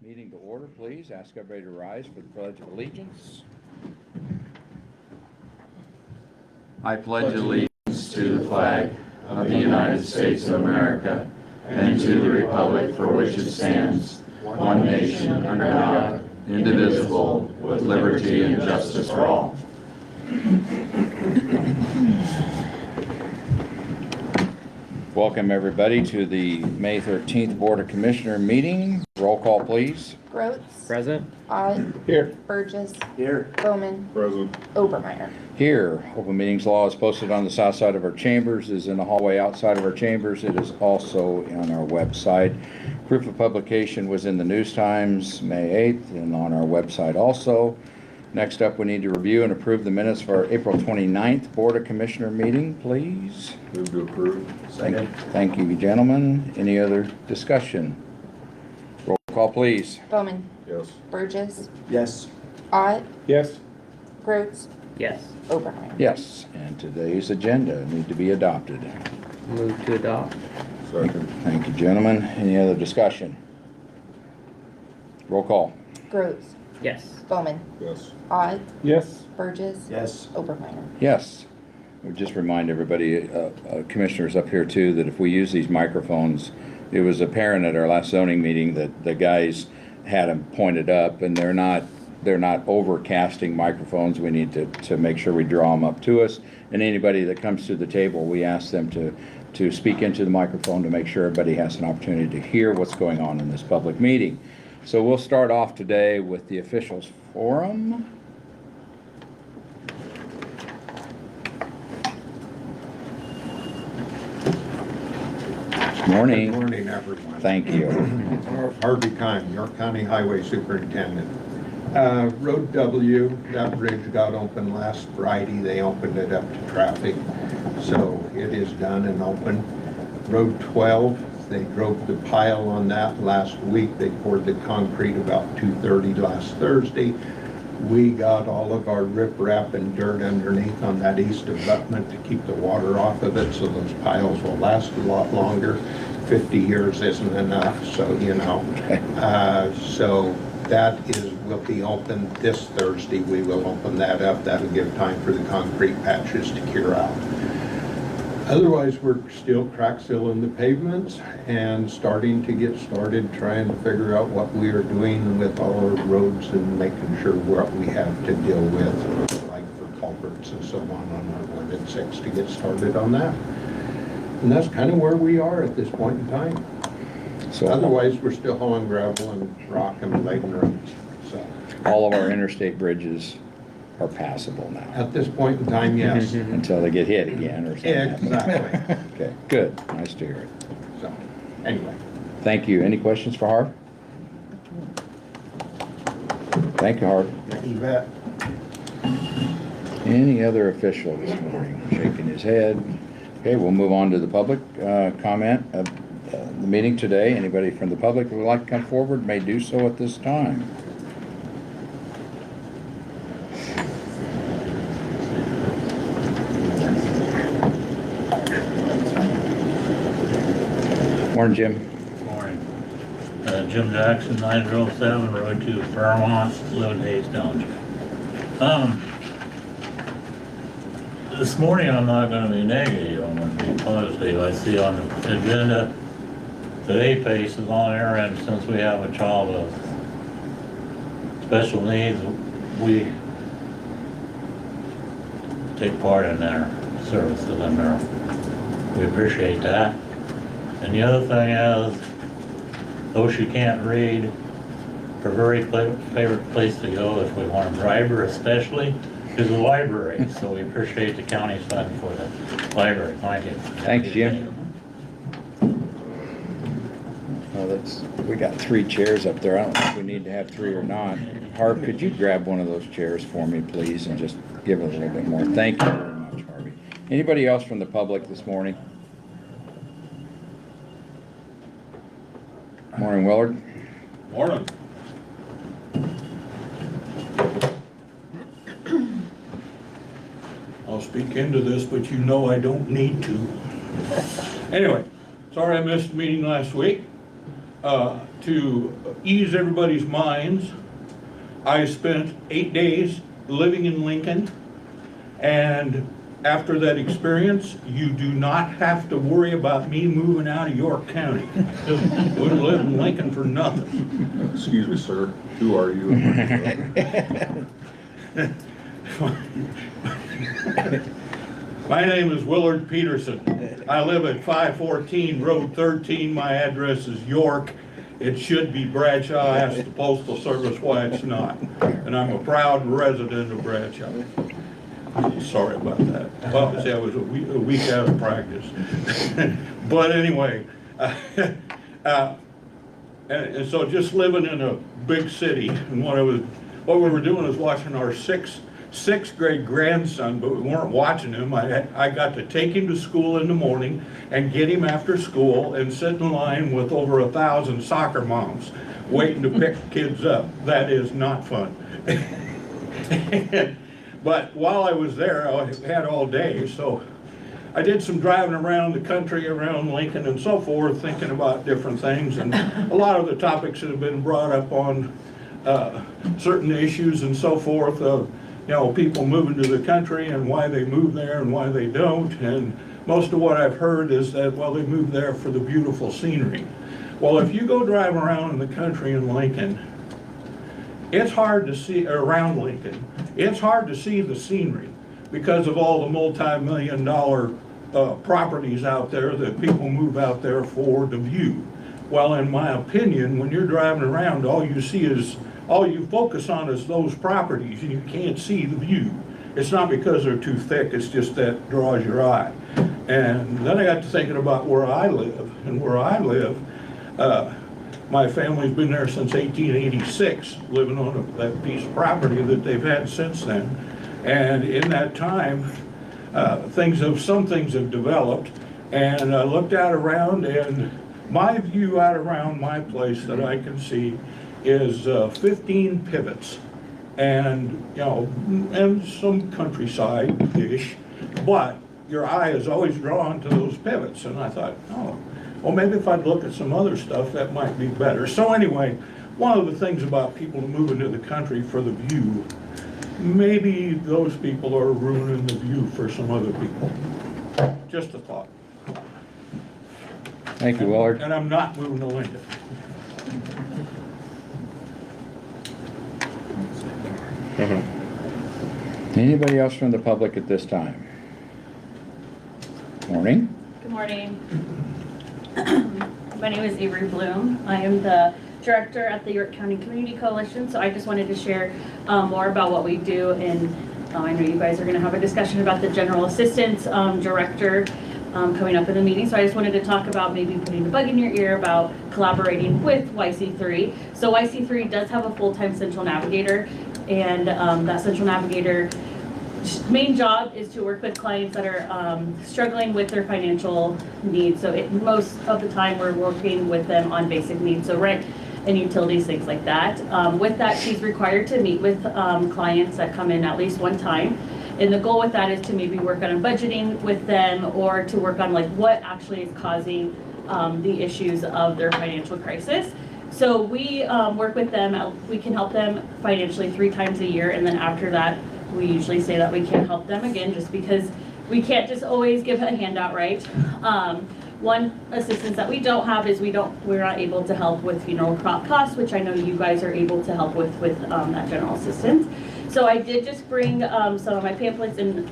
Meeting to order, please. Ask everybody to rise for the Pledge of Allegiance. I pledge allegiance to the flag of the United States of America and to the republic for which it stands, one nation under God, indivisible, with liberty and justice for all. Welcome, everybody, to the May 13th Board of Commissioner meeting. Roll call, please. Groats. Present. Ott. Here. Burgess. Here. Bowman. Present. Obermeyer. Here. Open meetings law is posted on the south side of our chambers, is in the hallway outside of our chambers. It is also on our website. Proof of publication was in the News Times May 8th and on our website also. Next up, we need to review and approve the minutes for our April 29th Board of Commissioner meeting, please. Move to approve. Second. Thank you, gentlemen. Any other discussion? Roll call, please. Bowman. Yes. Burgess. Yes. Ott. Yes. Groats. Yes. Obermeyer. Yes, and today's agenda need to be adopted. Move to adopt. Second. Thank you, gentlemen. Any other discussion? Roll call. Groats. Yes. Bowman. Yes. Ott. Yes. Burgess. Yes. Obermeyer. Yes. We just remind everybody, commissioners up here too, that if we use these microphones, it was apparent at our last zoning meeting that the guys had them pointed up, and they're not overcasting microphones. We need to make sure we draw them up to us. And anybody that comes to the table, we ask them to speak into the microphone to make sure everybody has an opportunity to hear what's going on in this public meeting. So we'll start off today with the officials forum. Morning. Good morning, everyone. Thank you. Harvey Kine, York County Highway Superintendent. Road W, that bridge got open last Friday. They opened it up to traffic, so it is done and open. Road 12, they drove the pile on that last week. They poured the concrete about 2:30 last Thursday. We got all of our riprap and dirt underneath on that east abutment to keep the water off of it, so those piles will last a lot longer. 50 years isn't enough, so so that will be open this Thursday. We will open that up. That'll give time for the concrete patches to cure out. Otherwise, we're still crack sealing the pavements and starting to get started trying to figure out what we are doing with all our roads and making sure what we have to deal with, like for culverts and so on our 1 and 6 to get started on that. And that's kind of where we are at this point in time. So Otherwise, we're still hauling gravel and rock and laying roads. So all of our interstate bridges are passable now at this point in time, yes. until they get hit again or something. Exactly. Okay, good. Nice to hear it. So, anyway. Thank you. Any questions for Harv? Thank you, Harv. You bet. Any other official this morning? Shaking his head. Okay, we'll move on to the public comment of the meeting today. Anybody from the public who would like to come forward may do so at this time. Morning, Jim. Morning. Jim Jackson, 907, Road 2, Fairmont, live in Hayes Township. This morning I'm not gonna be negative, I'm gonna be positive. I see on the agenda that APACE is on our end since we have a child with special needs. We take part in their services in there. We appreciate that. And the other thing is, though she can't read, her very favorite place to go if we want to bribe her especially is the library. So we appreciate the county's fund for the library. Thank you. Thanks, Jim. Well, we got 3 chairs up there. I don't know if we need to have 3 or not. Harv, could you grab one of those chairs for me, please, and just give it a little bit more? Thank you very much, Harvey. Anybody else from the public this morning? Morning, Willard. Morning. I'll speak into this, but you know I don't need to. Anyway, sorry I missed the meeting last week. to ease everybody's minds, I spent 8 days living in Lincoln, and after that experience, you do not have to worry about me moving out of York County. Wouldn't live in Lincoln for nothing. Excuse me, sir. Who are you? My name is Willard Peterson. I live at 514 Road 13. My address is York. It should be Bradshaw. I asked the Postal Service why it's not. And I'm a proud resident of Bradshaw. Sorry about that. Well, see, I was a week out of practice. But anyway, and so just living in a big city, and what we were doing is watching our sixth grade grandson, but we weren't watching him. I got to take him to school in the morning and get him after school and sit in line with over 1,000 soccer moms waiting to pick kids up. That is not fun. But while I was there, I had all day, so I did some driving around the country, around Lincoln and so forth, thinking about different things, and a lot of the topics that have been brought up on certain issues and so forth, you know, people moving to the country and why they move there and why they don't, and most of what I've heard is that, well, they move there for the beautiful scenery. Well, if you go drive around in the country in Lincoln, it's hard to see, around Lincoln, it's hard to see the scenery because of all the multi-million-dollar properties out there that people move out there for the view. Well, in my opinion, when you're driving around, all you focus on is those properties, and you can't see the view. It's not because they're too thick, it's just that draws your eye. And then I got to thinking about where I live, and where I live, my family's been there since 1886, living on that piece of property that they've had since then. And in that time, some things have developed, and I looked out around, and my view out around my place that I can see is 15 pivots, and you know, and some countryside-ish, but your eye is always drawn to those pivots. And I thought, oh, well, maybe if I'd look at some other stuff, that might be better. So anyway, one of the things about people moving to the country for the view, maybe those people are ruining the view for some other people. Just a thought. Thank you, Willard. And I'm not moving to Lincoln. Anybody else from the public at this time? Morning. Good morning. My name is Avery Bloom. I am the director at the York County Community Coalition, so I just wanted to share more about what we do, and I know you guys are going to have a discussion about the general assistance director coming up in the meeting, so I just wanted to talk about maybe putting the bug in your ear about collaborating with YC3. So YC3 does have a full-time central navigator, and that central navigator main job is to work with clients that are struggling with their financial needs. So most of the time we're working with them on basic needs, so rent and utilities, things like that. With that, she's required to meet with clients that come in at least one time. And the goal with that is to maybe work on budgeting with them, or to work on like what actually is causing the issues of their financial crisis. So we work with them, we can help them financially 3 times a year, and then after that, we usually say that we can't help them again, just because we can't just always give a handout, right? One assistance that we don't have is we're not able to help with funeral costs, which I know you guys are able to help with that general assistance. So I did just bring some of my pamphlets and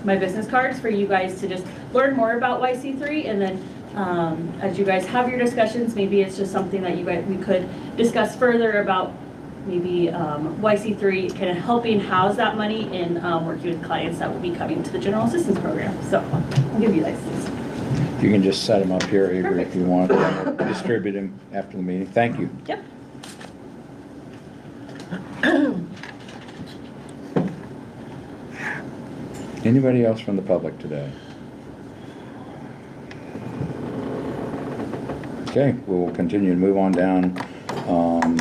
my business cards for you guys to just learn more about YC3, and then as you guys have your discussions, maybe it's just something that we could discuss further about. Maybe YC3 kind of helping house that money and working with clients that will be coming to the general assistance program. So I'll give you guys these. You can just set them up here, Avery, Perfect. if you want. Distribute them after the meeting. Thank you. Yep. Anybody else from the public today? Okay, we will continue to move on down.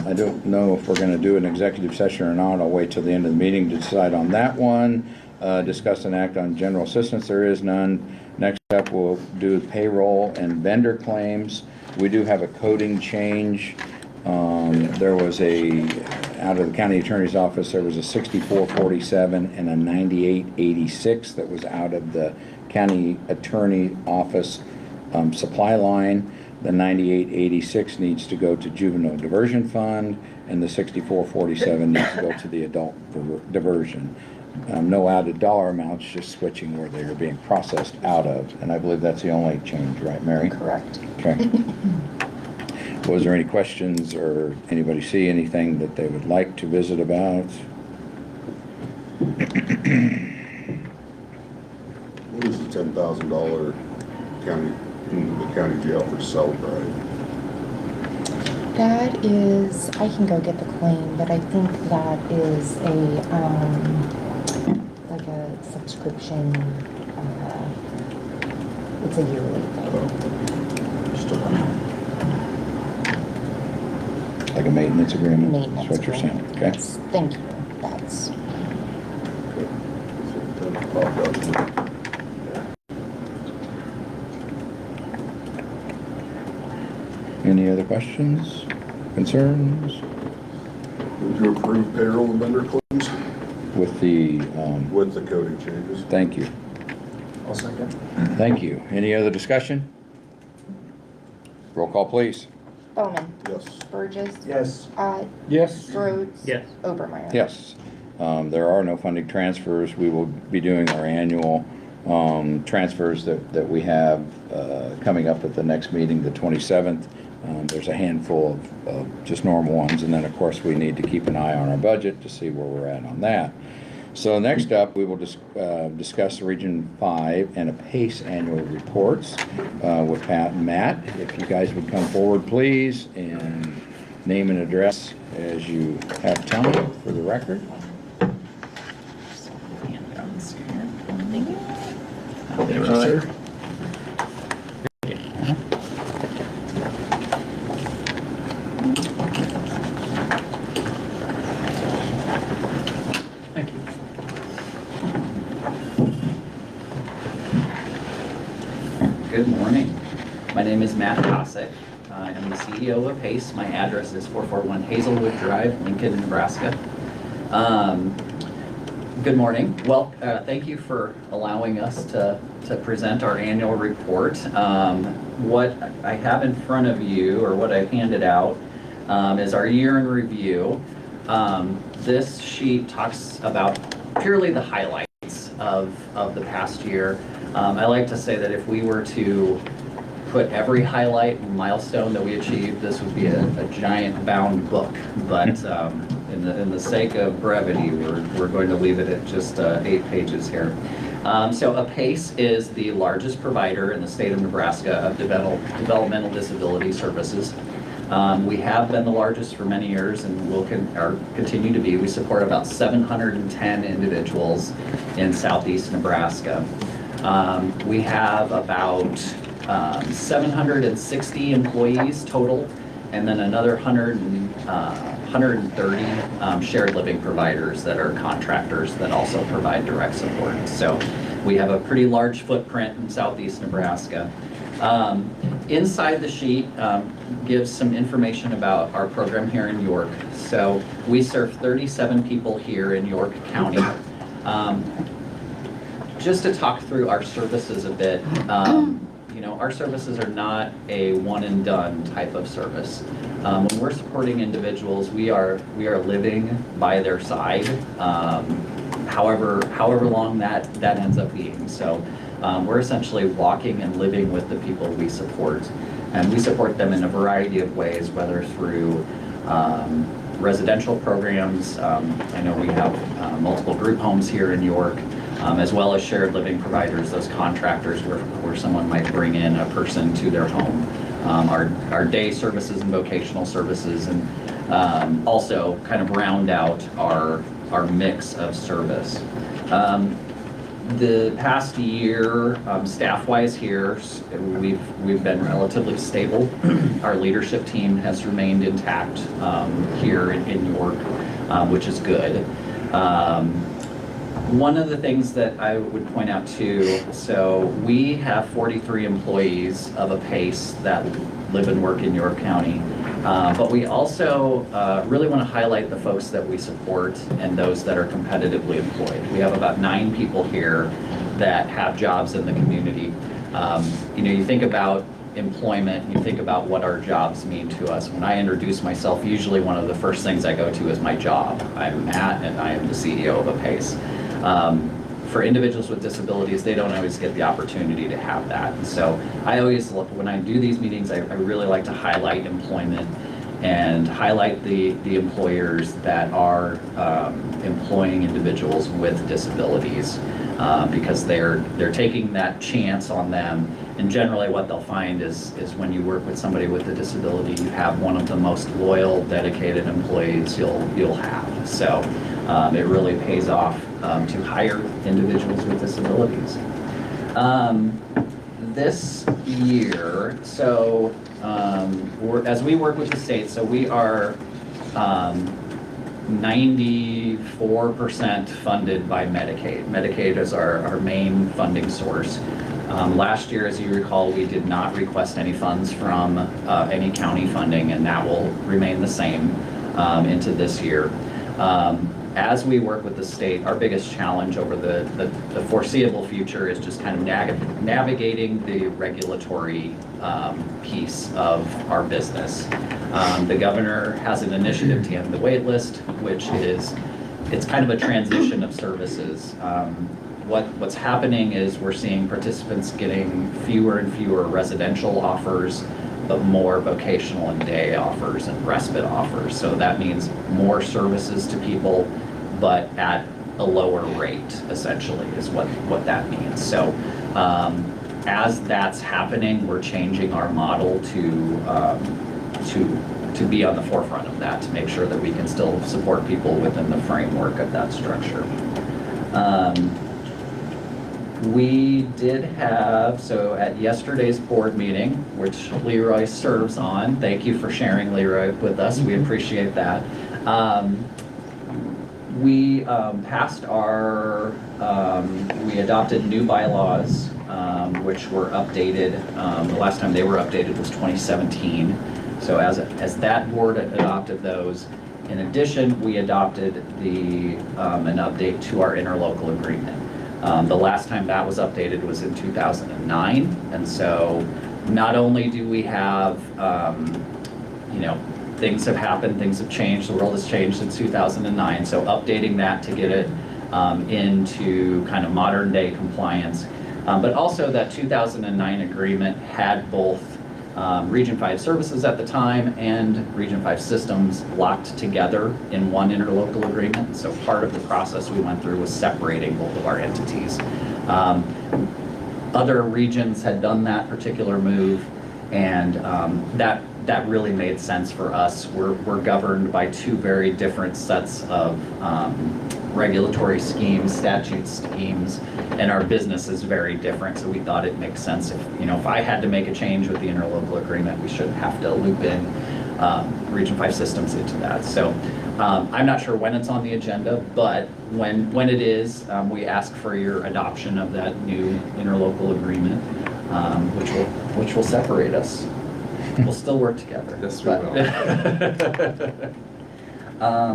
I don't know if we're going to do an executive session or not. I'll wait till the end of the meeting to decide on that one. Discuss and act on general assistance. There is none. Next up, we'll do payroll and vendor claims. We do have a coding change. There was out of the county attorney's office, there was a 6447 and a 9886 that was out of the county attorney office supply line. The 9886 needs to go to juvenile diversion fund, and the 6447 needs to go to the adult diversion. No added dollar amounts, just switching where they are being processed out of. And I believe that's the only change, right, Mary? Correct. Okay. Was there any questions or anybody see anything that they would like to visit about? What is the $10,000 county, the county jail for cell drive? That is, I can go get the claim, but I think that is like a subscription, it's a yearly thing. Like a maintenance agreement? Maintenance That's what you're saying, agreement. okay? Yes, thank you, that's, Any other questions, concerns Would you approve payroll and vendor claims with the, with the coding changes? thank you. I'll second. Thank you. Any other discussion? Roll call, please. Bowman, Yes. Burgess. Yes. Ott, Yes. Rhodes. Yes. Obermeyer. Yes. There are no funding transfers. We will be doing our annual transfers that we have coming up at the next meeting, the 27th. There's a handful of just normal ones, and then, of course, we need to keep an eye on our budget to see where we're at on that. So next up, we will discuss the Region 5 and a PACE annual reports with Pat and Matt. If you guys would come forward, please, and name and address as you have time for the record. Thank you, sir. Thank you. Good morning. My name is Matt Kosick. I am the CEO of PACE. My address is 441 Hazelwood Drive, Lincoln, Nebraska. Good morning. Well, thank you for allowing us to present our annual report. What I have in front of you, or what I've handed out, is our year in review. This sheet talks about purely the highlights of the past year. I like to say that if we were to put every highlight and milestone that we achieved, this would be a giant bound book. But in the sake of brevity, we're going to leave it at just 8 pages here. So APACE is the largest provider in the state of Nebraska of developmental disability services. We have been the largest for many years and will continue to be. We support about 710 individuals in southeast Nebraska. We have about 760 employees total, and then another 130 shared living providers that are contractors that also provide direct support. So we have a pretty large footprint in southeast Nebraska. Inside the sheet gives some information about our program here in York. So we serve 37 people here in York County. Just to talk through our services a bit, you know, our services are not a one and done type of service. When we're supporting individuals, we are living by their side, however long that ends up being. So we're essentially walking and living with the people we support. And we support them in a variety of ways, whether through residential programs. I know we have multiple group homes here in York, as well as shared living providers, those contractors where someone might bring in a person to their home. Our day services and vocational services, and also kind of round out our mix of service. The past year, staff-wise here, we've been relatively stable. Our leadership team has remained intact here in York, which is good. One of the things that I would point out too, so we have 43 employees of APACE that live and work in York County. But we also really want to highlight the folks that we support and those that are competitively employed. We have about 9 people here that have jobs in the community. You think about employment, you think about what our jobs mean to us. When I introduce myself, usually one of the first things I go to is my job. I'm Matt, and I am the CEO of APACE. For individuals with disabilities, they don't always get the opportunity to have that. And so I always look, when I do these meetings, I really like to highlight employment and highlight the employers that are employing individuals with disabilities because they're taking that chance on them. And generally what they'll find is when you work with somebody with a disability, you have one of the most loyal, dedicated employees you'll have. So it really pays off to hire individuals with disabilities. This year, so as we work with the state, so we are 94% funded by Medicaid. Medicaid is our main funding source. Last year, as you recall, we did not request any funds from any county funding, and that will remain the same into this year. As we work with the state, our biggest challenge over the foreseeable future is just kind of navigating the regulatory piece of our business. The governor has an initiative to end the wait list, which it's kind of a transition of services. What's happening is we're seeing participants getting fewer and fewer residential offers, but more vocational and day offers and respite offers. So that means more services to people, but at a lower rate, essentially, is what that means. So as that's happening, we're changing our model to be on the forefront of that, to make sure that we can still support people within the framework of that structure. We did have, so at yesterday's board meeting, which Leroy serves on, thank you for sharing, Leroy, with us. We appreciate that. We passed we adopted new bylaws, which were updated. The last time they were updated was 2017. So as that board adopted those, in addition, we adopted an update to our interlocal agreement. The last time that was updated was in 2009, and so not only do we have, things have happened, things have changed, the world has changed since 2009, so updating that to get it into kind of modern day compliance, but also that 2009 agreement had both Region 5 services at the time and Region 5 systems locked together in one interlocal agreement. So part of the process we went through was separating both of our entities. Other regions had done that particular move, and that really made sense for us. We're governed by 2 very different sets of regulatory schemes, statute schemes, and our business is very different, so we thought it makes sense if I had to make a change with the interlocal agreement, we shouldn't have to loop in Region 5 systems into that. So I'm not sure when it's on the agenda, but when it is, we ask for your adoption of that new interlocal agreint, which will separate us. We'll still work together. Yes, we will. I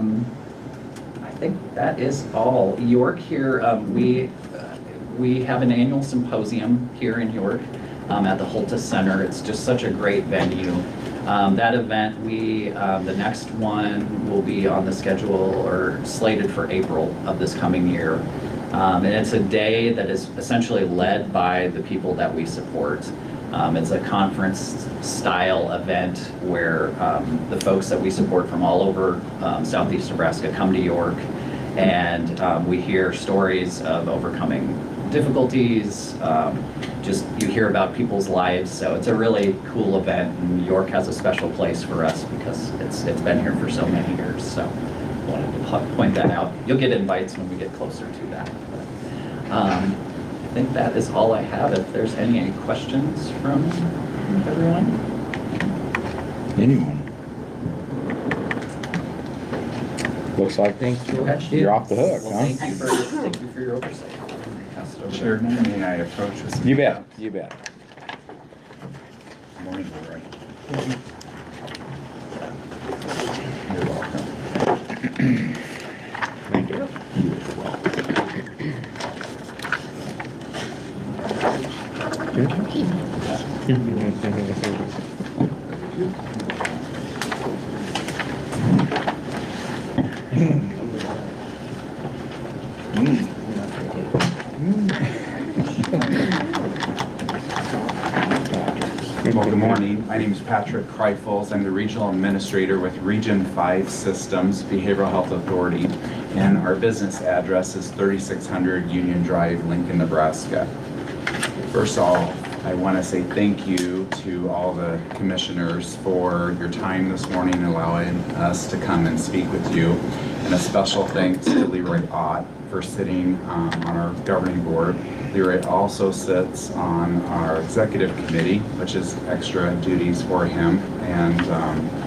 think that is all. York here, we have an annual symposium here in York at the Holtis Center. It's just such a great venue. That event, the next one will be on the schedule or slated for April of this coming year. And it's a day that is essentially led by the people that we support. It's a conference-style event where the folks that we support from all over southeast Nebraska come to York, and we hear stories of overcoming difficulties. You hear about people's lives, so it's a really cool event, and York has a special place for us because it's been here for so many years. So I wanted to point that out. You'll get invites when we get closer to that. I think that is all I have. If there's any questions from everyone? Anyone? Looks like you're off the hook, Well, huh? thank you for your oversight. Pass it over to Chairman, may I approach with some? You bet, you bet. Morning, Leroy. You're welcome. Thank you. Well, good morning. My name is Patrick Kreifels. I'm the Regional Administrator with Region 5 Systems Behavioral Health Authority, and our business address is 3600 Union Drive, Lincoln, Nebraska. First of all, I want to say thank you to all the commissioners for your time this morning, allowing us to come and speak with you. And a special thanks to Leroy Ott for sitting on our governing board. Leroy also sits on our executive committee, which is extra duties for him, and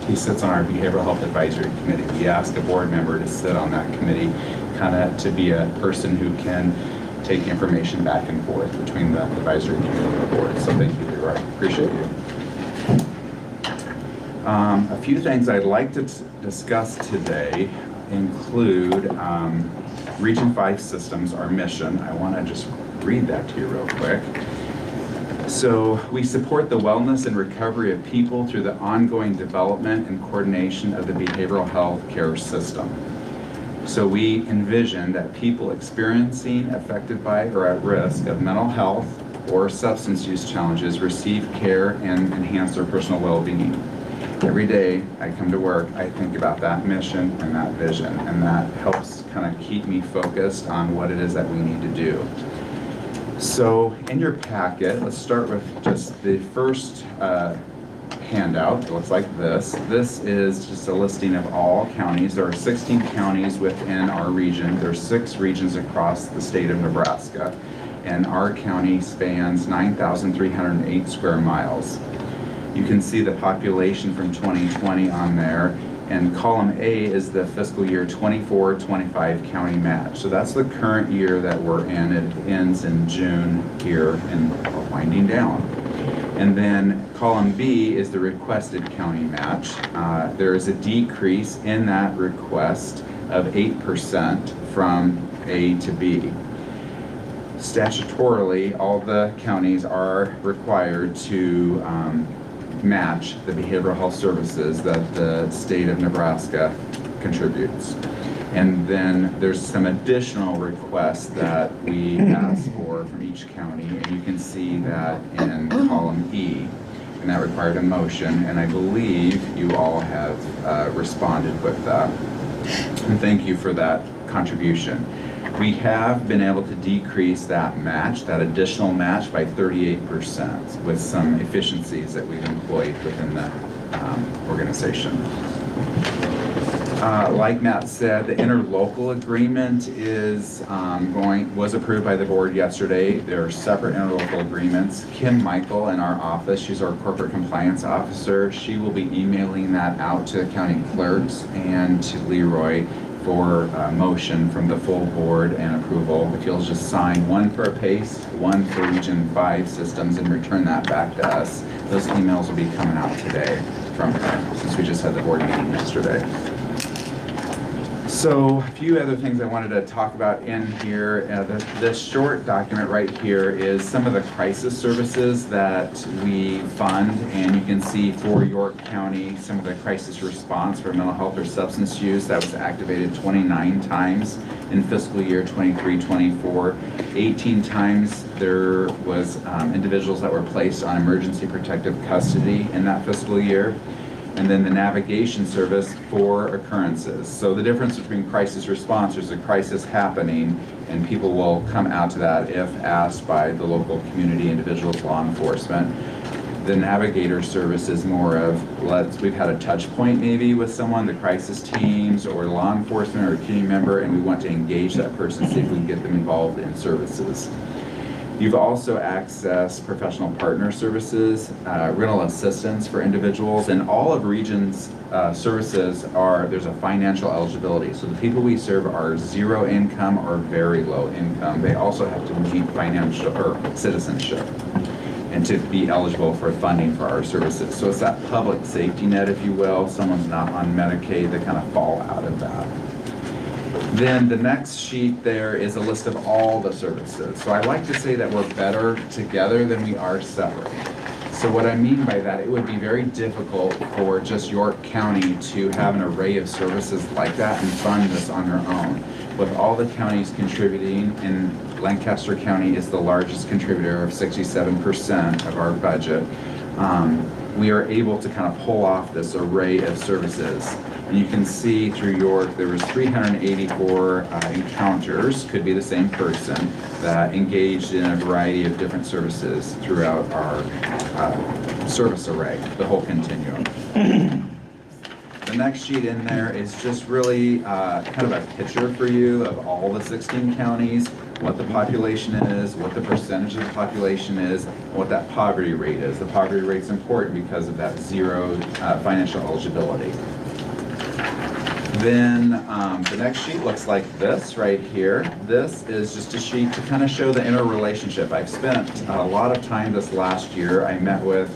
he sits on our behavioral health advisory committee. We ask a board member to sit on that committee, kind of to be a person who can take information back and forth between the advisory committee and the board. So thank you, Leroy. Appreciate you. A few things I'd like to discuss today include Region 5 Systems, our mission. I want to just read that to you real quick. So we support the wellness and recovery of people through the ongoing development and coordination of the behavioral health care system. So we envision that people experiencing, affected by, or at risk of mental health or substance use challenges receive care and enhance their personal well-being. Every day I come to work, I think about that mission and that vision, and that helps kind of keep me focused on what it is that we need to do. So in your packet, let's start with just the first handout. It looks like this. This is just a listing of all counties. There are 16 counties within our region. There are 6 regions across the state of Nebraska, and our county spans 9,308 square miles. You can see the population from 2020 on there, and column A is the fiscal year 24-25 county match. So that's the current year that we're in. It ends in June here and winding down. And then column B is the requested county match. There is a decrease in that request of 8% from A to B. Statutorily, all the counties are required to match the behavioral health services that the state of Nebraska contributes. And then there's some additional requests that we ask for from each county, and you can see that in column E, and that required a motion, and I believe you all have responded with that. And thank you for that contribution. We have been able to decrease that match, that additional match, by 38% with some efficiencies that we've employed within the organization. Like Matt said, the interlocal agreement was approved by the board yesterday. There are separate interlocal agreements. Kim Michael in our office, she's our corporate compliance officer. She will be emailing that out to the county clerks and to Leroy for a motion from the full board and approval. If you'll just sign one for APACE, one for Region 5 Systems, and return that back to us. Those emails will be coming out today from her, since we just had the board meeting yesterday. So a few other things I wanted to talk about in here. This short document right here is some of the crisis services that we fund, and you can see for York County, some of the crisis response for mental health or substance use that was activated 29 times in fiscal year 23-24. 18 times there was individuals that were placed on emergency protective custody in that fiscal year. And then the navigation service for occurrences. So the difference between crisis response, there's a crisis happening, and people will come out to that if asked by the local community, individuals, law enforcement. The navigator service is more of, we've had a touch point maybe with someone, the crisis teams or law enforcement or a community member, and we want to engage that person, see if we can get them involved in services. You've also accessed professional partner services, rental assistance for individuals, and all of Region's services there's a financial eligibility. So the people we serve are 0 income or very low income. They also have to meet financial or citizenship. and to be eligible for funding for our services. So it's that public safety net, if you will. Someone's not on Medicaid, they kind of fall out of that. Then the next sheet there is a list of all the services. So I like to say that we're better together than we are separate. So what I mean by that, it would be very difficult for just York County to have an array of services like that and fund this on their own. With all the counties contributing, and Lancaster County is the largest contributor of 67% of our budget, we are able to kind of pull off this array of services. And you can see through York, there was 384 encounters, could be the same person, that engaged in a variety of different services throughout our service array, the whole continuum. The next sheet in there is just really kind of a picture for you of all the 16 counties, what the population is, what the percentage of the population is, and what that poverty rate is. The poverty rate's important because of that zero financial eligibility. Then the next sheet looks like this right here. This is just a sheet to kind of show the interrelationship. I've spent a lot of time this last year. I met with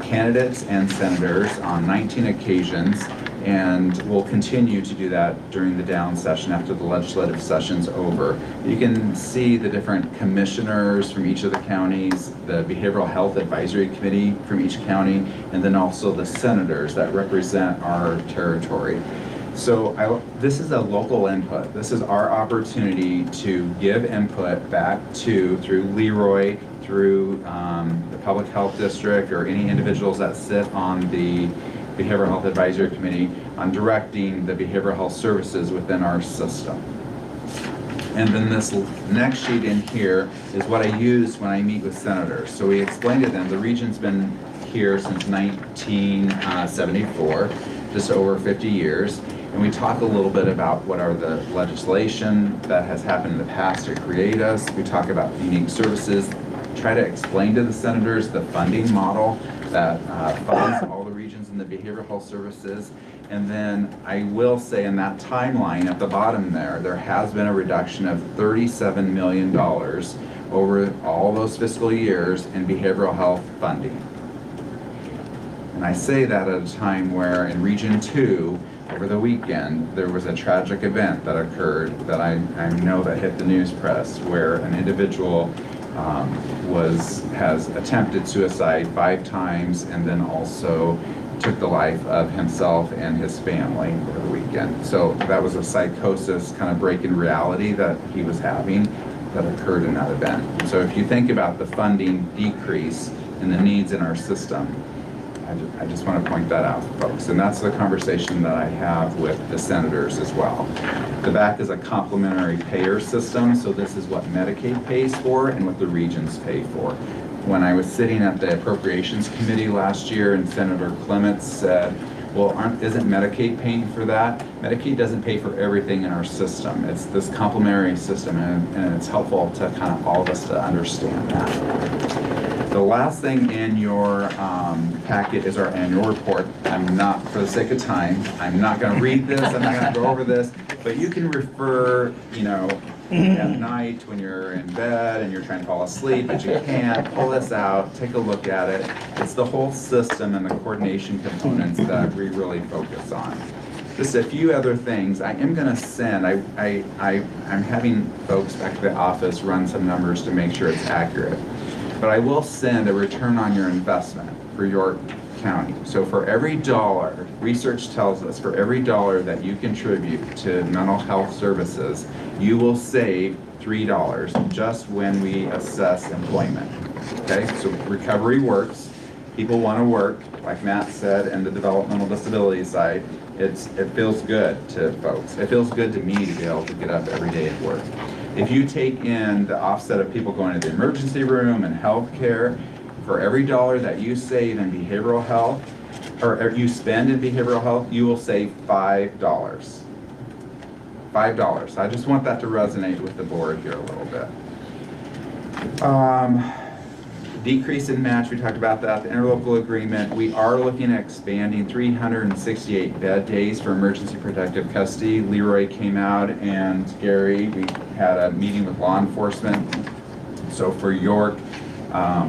candidates and senators on 19 occasions, and we'll continue to do that during the down session after the legislative session's over. You can see the different commissioners from each of the counties, the Behavioral Health Advisory Committee from each county, and then also the senators that represent our territory. So this is a local input. This is our opportunity to give input back through Leroy, through the Public Health District, or any individuals that sit on the Behavioral Health Advisory Committee on directing the behavioral health services within our system. And then this next sheet in here is what I use when I meet with senators. So we explained to them the region's been here since 1974, just over 50 years. And we talk a little bit about what are the legislation that has happened in the past to create us. We talk about unique services, try to explain to the senators the funding model that funds all the regions in the behavioral health services. And then I will say in that timeline at the bottom there has been a reduction of $37 million over all those fiscal years in behavioral health funding. And I say that at a time where in Region 2, over the weekend, there was a tragic event that occurred that I know that hit the news press, where an individual has attempted suicide 5 times and then also took the life of himself and his family over the weekend. So that was a psychosis kind of break in reality that he was having that occurred in that event. So if you think about the funding decrease and the needs in our system, I just want to point that out, folks. And that's the conversation that I have with the senators as well. The back is a complementary payer system, so this is what Medicaid pays for and what the regions pay for. When I was sitting at the Appropriations Committee last year and Senator Clements said, well, isn't Medicaid paying for that? Medicaid doesn't pay for everything in our system. It's this complementary system, and it's helpful to kind of all of us to understand that. The last thing in your packet is our annual report. I'm not, for the sake of time, I'm not going to read this, I'm not going to go over this, but you can refer, at night when you're in bed and you're trying to fall asleep, but you can't, pull this out, take a look at it. It's the whole system and the coordination components that we really focus on. Just a few other things. I am going to send, I'm having folks back at the office run some numbers to make sure it's accurate. But I will send a return on your investment for York County. So for every dollar, research tells us, for every dollar that you contribute to mental health services, you will save $3 just when we assess employment. Okay, so recovery works. People want to work, like Matt said, and the developmental disability side. It feels good to folks. It feels good to me to be able to get up every day and work. If you take in the offset of people going to the emergency room and healthcare, for every dollar that you save in behavioral health, or you spend in behavioral health, you will save $5. $5. I just want that to resonate with the board here a little bit. Decrease in match, we talked about that. The interlocal agreement, we are looking at expanding 368 bed days for emergency protective custody. Leroy came out, and Gary, we had a meeting with law enforcement. So for York,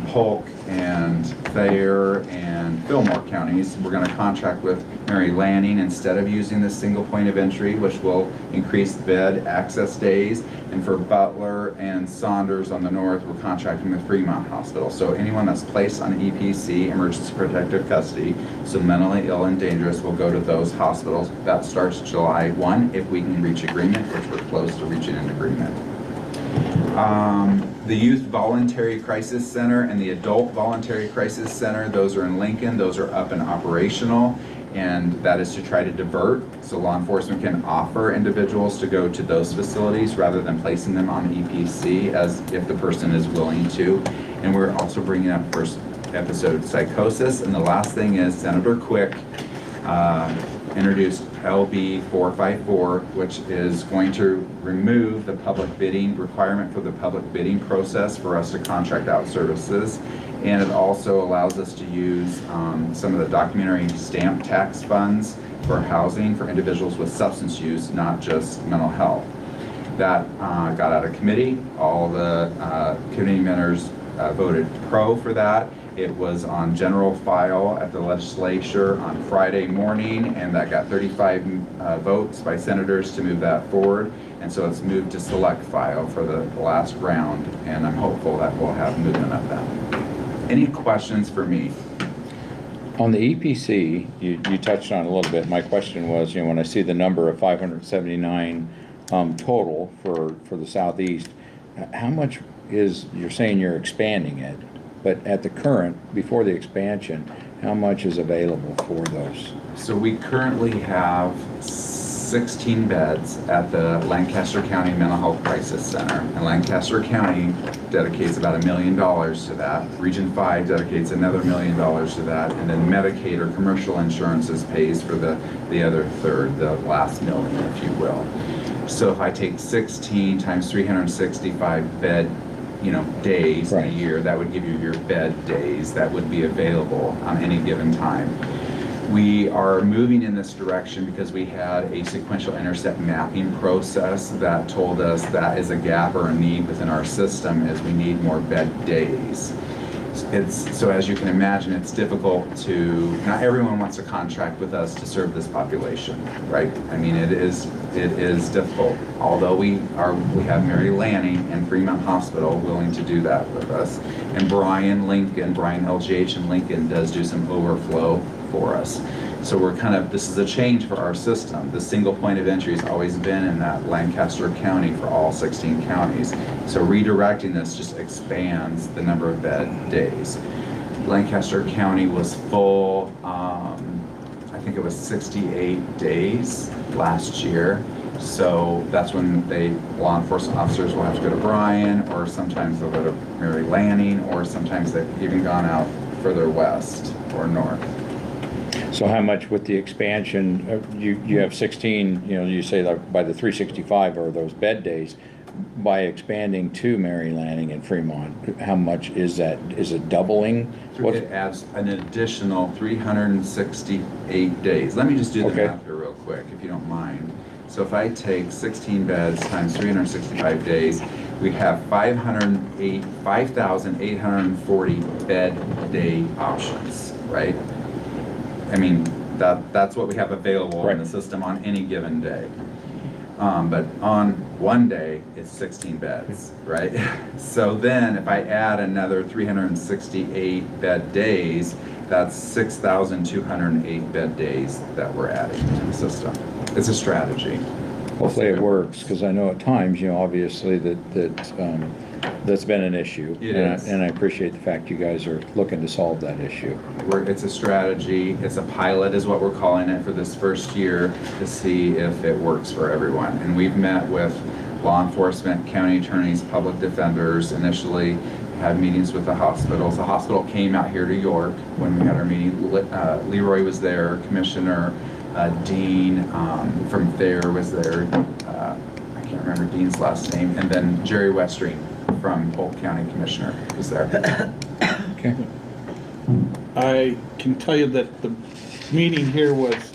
Polk and Thayer and Fillmore counties. We're going to contract with Mary Lanning instead of using this single point of entry, which will increase bed access days. And for Butler and Saunders on the north, we're contracting with Fremont Hospital. So anyone that's placed on EPC, Emergency Protective Custody, so mentally ill and dangerous, will go to those hospitals. That starts July 1 if we can reach agreement, which we're close to reaching an agreement. The Youth Voluntary Crisis Center and the Adult Voluntary Crisis Center, those are in Lincoln, those are up and operational, and that is to try to divert so law enforcement can offer individuals to go to those facilities rather than placing them on EPC as if the person is willing to. And we're also bringing up first episode psychosis. And the last thing is Senator Quick introduced LB 454, which is going to remove the public bidding requirement for the public bidding process for us to contract out services. And it also allows us to use some of the documentary stamp tax funds for housing for individuals with substance use, not just mental health. That got out of committee. All the committee members voted pro for that. It was on general file at the legislature on Friday morning, and that got 35 votes by senators to move that forward. And so it's moved to select file for the last round, and I'm hopeful that we'll have movement of that. Any questions for me? On the EPC, you touched on it a little bit. My question was, when I see the number of 579 total for the Southeast, how much is, you're saying you're expanding it, but at the current, before the expansion, how much is available for those? So we currently have 16 beds at the Lancaster County Mental Health Crisis Center. And Lancaster County dedicates about $1 million to that. Region 5 dedicates another $1 million to that. And then Medicaid or commercial insurances pays for the other third, the last million, if you will. So if I take 16 times 365 bed days in a year, that would give you your bed days that would be available on any given time. We are moving in this direction because we had a sequential intercept mapping process that told us that is a gap or a need within our system as we need more bed days. So as you can imagine, it's difficult to, not everyone wants to contract with us to serve this population, right? I mean, it is difficult. Although we have Mary Lanning and Fremont Hospital willing to do that with us. And Brian LGH in Lincoln does do some overflow for us. So this is a change for our system. The single point of entry has always been in that Lancaster County for all 16 counties. So redirecting this just expands the number of bed days. Lancaster County was full, I think it was 68 days last year. So that's when law enforcement officers will have to go to Bryan, or sometimes they'll go to Mary Lanning, or sometimes they've even gone out further west or north. So how much with the expansion, you have 16, you say that by the 365 are those bed days. By expanding to Mary Lanning and Fremont, how much is that? Is it doubling? It adds an additional 368 days. Let me just do the math here real quick, if you don't mind. So if I take 16 beds times 365 days, we have 5,840 bed day options, right? I mean, that's what we have available in the system on any given day. But on one day, it's 16 beds, right? So then if I add another 368 bed days, that's 6,208 bed days that we're adding to the system. It's a strategy. Hopefully it works, because I know at times, obviously that's been an issue. It is. And I appreciate the fact you guys are looking to solve that issue. It's a strategy. It's a pilot is what we're calling it for this first year to see if it works for everyone. And we've met with law enforcement, county attorneys, public defenders, initially had meetings with the hospitals. The hospital came out here to York when we had our meeting. Leroy was there, Commissioner Dean from Thayer was there. I can't remember Dean's last name. And then Jerry Westring from Polk County Commissioner was there. Okay. I can tell you that the meeting here was,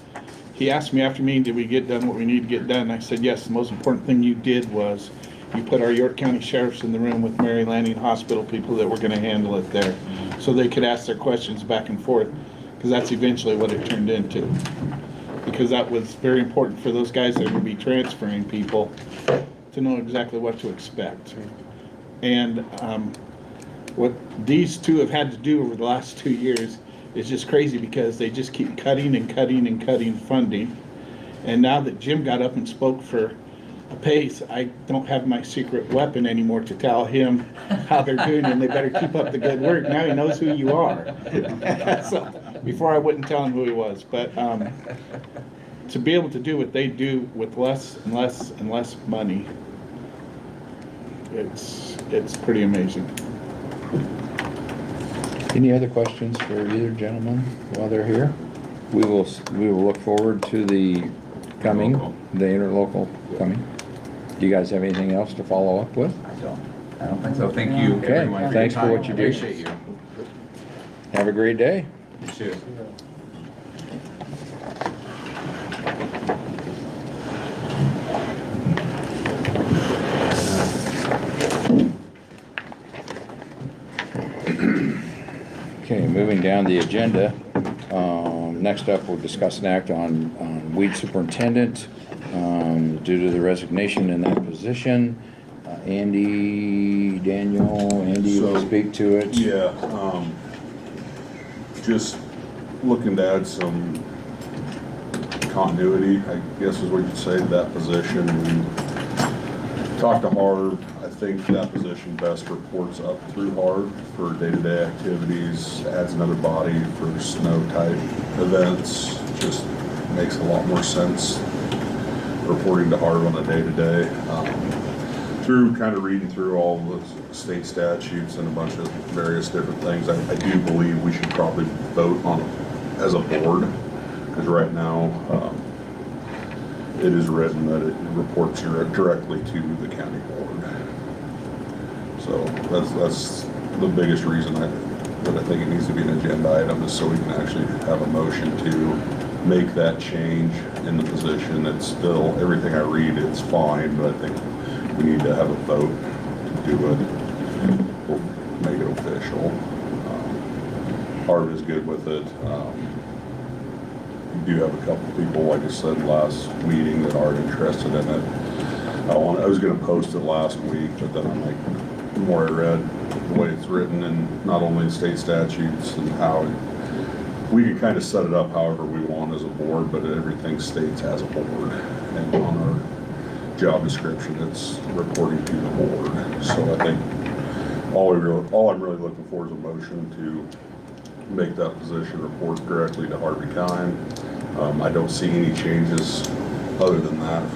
he asked me after meeting, did we get done what we need to get done? I said, yes, the most important thing you did was you put our York County sheriffs in the room with Mary Lanning Hospital people that were gonna handle it there. So they could ask their questions back and forth, because that's eventually what it turned into. Because that was very important for those guys that would be transferring people to know exactly what to expect. And what these two have had to do over the last 2 years is just crazy, because they just keep cutting and cutting and cutting funding. And now that Jim got up and spoke for a pace, I don't have my secret weapon anymore to tell him how they're doing, and they better keep up the good work. Now he knows who you are. So, before I wouldn't tell him who he was, but to be able to do what they do with less and less and less money, it's pretty amazing. Any other questions for either gentleman while they're here? We will look forward to the interlocal coming. Do you guys have anything else to follow up with? I don't think so. Thank you, Okay, everyone, for your thanks for time. what you do. Appreciate you. Have a great day. You too. Okay, moving down the agenda. Next up, we'll discuss an act on weed superintendent due to the resignation in that position. Andy, Daniel, Andy, you will So, speak to it. Yeah, just looking to add some continuity, I guess is what you'd say, to that position. We talked to Harv. I think that position best reports up through Harv for day-to-day activities, adds another body for snow type events, just makes a lot more sense reporting to Harv on a day-to-day. Through kind of reading through all the state statutes and a bunch of various different things, I do believe we should probably vote on it as a board, because right now it is written that it reports directly to the county board. So that's the biggest reason that I think it needs to be an agenda item, is so we can actually have a motion to make that change in the position. It's still, everything I read, it's fine, but I think we need to have a vote to do it. We'll make it official. Harv is good with it. We do have a couple people, like I said last meeting, that are interested in it. I was gonna post it last week, but then I'm like, the more I read the way it's written, and not only the state statutes and how we could kind of set it up however we want as a board, but everything states as a board. And on our job description, it's reporting to the board. So I think all I'm really looking for is a motion to make that position report directly to Harvey Kine. I don't see any changes other than that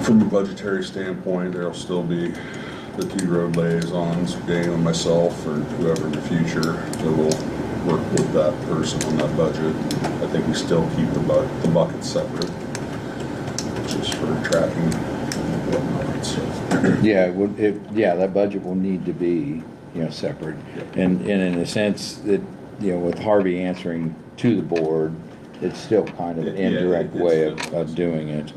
from a budgetary standpoint. There'll still be the 2 road liaisons, Daniel and myself, or whoever in the future, that will work with that person on that budget. I think we still keep the bucket separate, just for tracking and whatnot, so. Yeah, that budget will need to be, separate. And in a sense that, with Harvey answering to the board, it's still kind of an indirect way of doing it.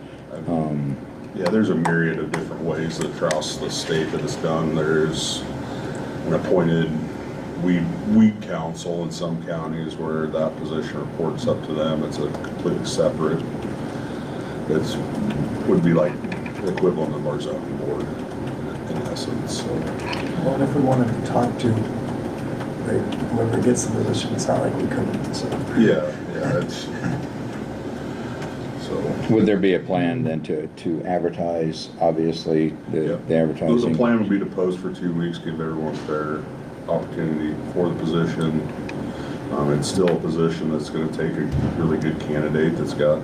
Yeah, there's a myriad of different ways that across the state that it's done. There's an appointed weed council in some counties where that position reports up to them. It's a completely separate, would be like the equivalent of our zoning board in essence, so. Well, if we wanted to talk to whoever gets the position, it's not like we couldn't, so. Yeah, it's, so. Would there be a plan then to advertise, obviously, the advertising? The plan would be to post for 2 weeks, give everyone fair opportunity for the position. It's still a position that's gonna take a really good candidate that's got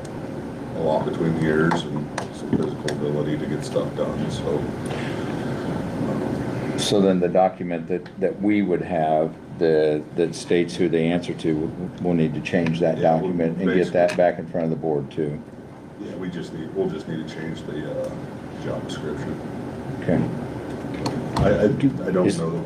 a lot between the ears and some physical ability to get stuff done, so. So then the document that we would have that states who they answer to, we'll need to change that Yeah, document and get basically. that back in front of the board too. Yeah, we'll just need to change the job description. Okay. I don't know that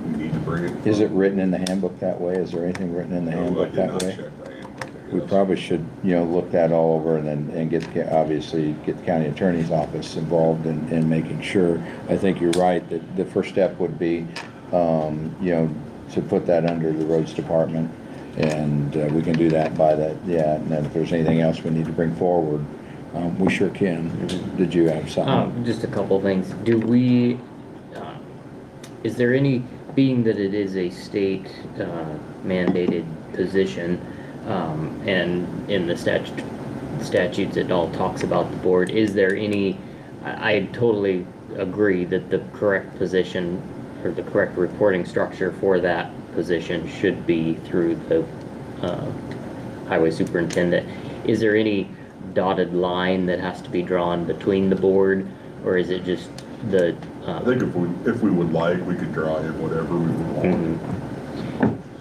we need to bring it. Is it written in the handbook that way? Is there anything written in the No, handbook I did that not way? check that handbook. we Yes. probably should, look that all over and get, obviously, get the county attorney's office involved in making sure. I think you're right, that the first step would be, to put that under the roads department. And we can do that by that, yeah, and then if there's anything else we need to bring forward, we sure can. Did you have something? Just a couple of things. Do we, is there any, being that it is a state mandated position, and in the statutes it all talks about the board, is there any, I totally agree that the correct position or the correct reporting structure for that position should be through the highway superintendent. Is there any dotted line that has to be drawn between the board, or is it just the? I think if we would like, we could draw in whatever we would want.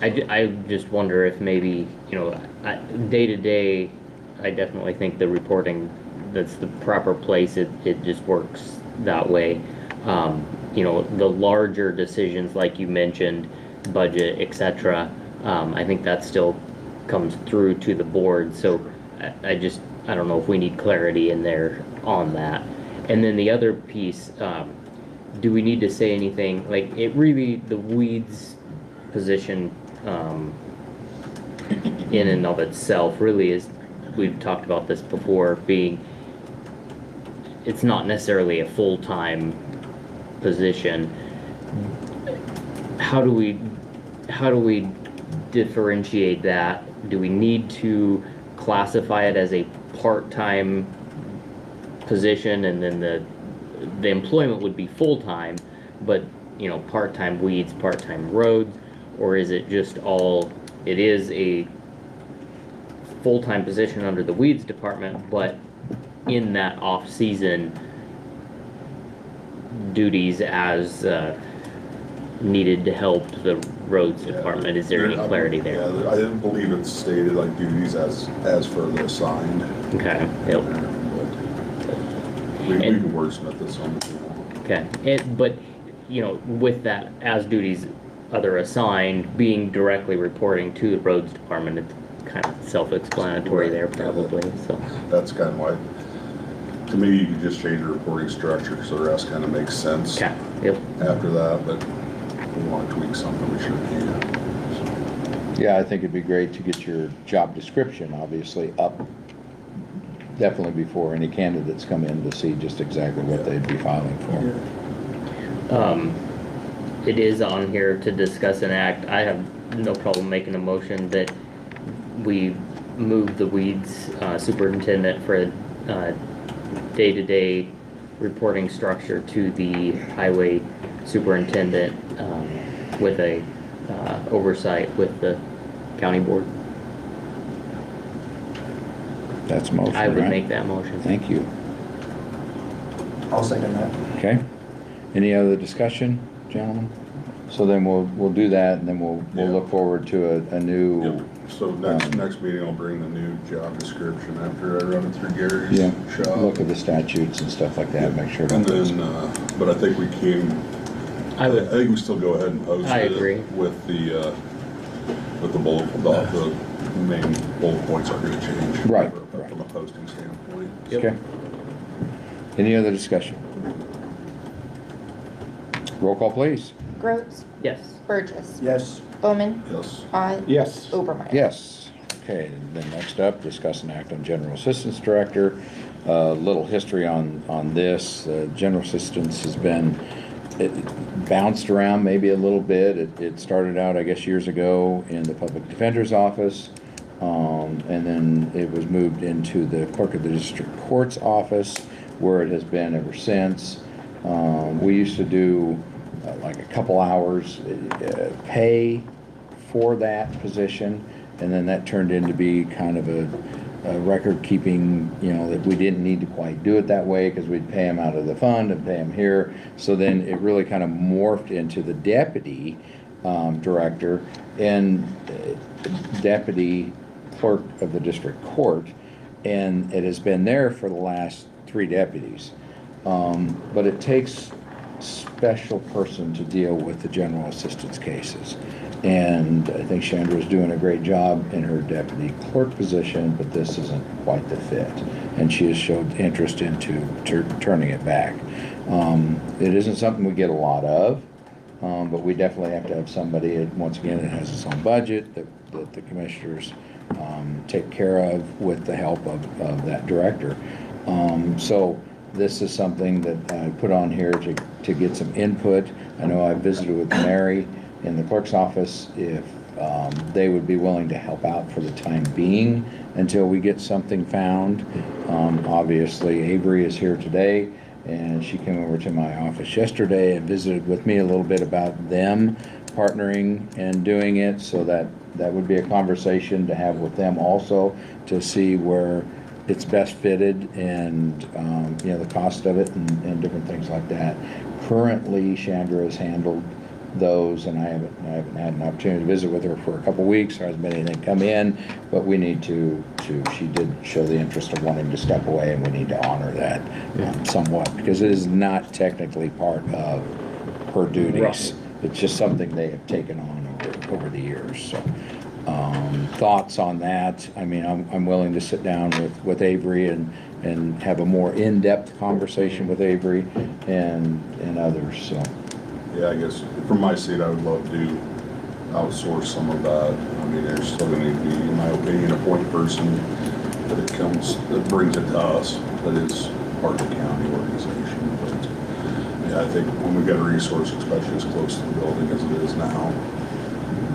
I just wonder if maybe, day to day, I definitely think the reporting, that's the proper place, it just works that way. The larger decisions, like you mentioned, budget, etc., I think that still comes through to the board, so I don't know if we need clarity in there on that. And then the other piece, do we need to say anything, like, it really, the weeds position in and of itself really is, we've talked about this before, it's not necessarily a full-time position. How do we differentiate that? Do we need to classify it as a part-time position, and then the employment would be full-time, but part-time weeds, part-time roads? Or is it just it is a full-time position under the weeds department, but in that off-season duties as needed to help the roads department? Is there any clarity there? Yeah, I didn't believe it's stated like duties as further assigned. Okay, yep. We can wordsmith this on if you want. Okay, but with that, as duties other assigned, being directly reporting to the roads department, it's kind of self-explanatory there probably, so. That's kind of why, to me, you could just change the reporting structure so the rest kind of makes sense. Okay, yep. After that, but if we want to tweak something, we sure can. Yeah, I think it'd be great to get your job description, obviously, up definitely before any candidates come in to see just exactly what they'd be filing for. It is on here to discuss and act. I have no problem making a motion that we move the weeds superintendent for day-to-day reporting structure to the highway superintendent with a oversight with the county board. That's a motion, I would right? make that motion. Thank you. I'll second that. Okay. Any other discussion, gentlemen? So then we'll do that, and then we'll look forward to a new. Yep. So next meeting, I'll bring the new job description after I run it through Gary's shop. Look at the statutes and stuff like that, make sure. And then, but I think we can, I think we still go ahead and post it. I agree. With the main bullet points are gonna change. Right. From a posting standpoint. Okay. Any other discussion? Roll call, please. Groves, Yes. Burgess, Yes. Bowman, Yes. Odd, Yes. Obermeyer. Yes. Okay, then next up, discuss and act on General Assistance Director. Little history on this. General Assistance has been, it bounced around maybe a little bit. It started out, I guess, years ago in the Public Defender's Office. And then it was moved into the Clerk of the District Court's office, where it has been ever since. We used to do like a couple hours pay for that position, and then that turned into be kind of a record keeping, that we didn't need to quite do it that way because we'd pay them out of the fund and pay them here. So then it really kind of morphed into the deputy director and deputy clerk of the district court, and it has been there for the last 3 deputies. But it takes special person to deal with the general assistance cases. And I think Chandra's doing a great job in her deputy clerk position, but this isn't quite the fit. And she has showed interest into turning it back. It isn't something we get a lot of, but we definitely have to have somebody, once again, it has its own budget that the commissioners take care of with the help of that director. So this is something that I put on here to get some input. I know I visited with Mary in the clerk's office if they would be willing to help out for the time being until we get something found. Obviously, Avery is here today, and she came over to my office yesterday and visited with me a little bit about them partnering and doing it, so that would be a conversation to have with them also to see where it's best fitted and the cost of it and different things like that. Currently, Chandra has handled those, and I haven't had an opportunity to visit with her for a couple weeks. There hasn't been anything come in, but we need to she did show the interest of wanting to step away, and we need to honor that somewhat, because it is not technically part of her duties. Right. It's just something they have taken on over the years. So thoughts on that? I mean, I'm willing to sit down with Avery and have a more in-depth conversation with Avery and others, so. Yeah, I guess from my seat, I would love to outsource some of that. I mean, there's still gonna need to be, in my opinion, a point person that brings it to us, that is part of the county organization. But yeah, I think when we've got a resource, especially as close to the building as it is now,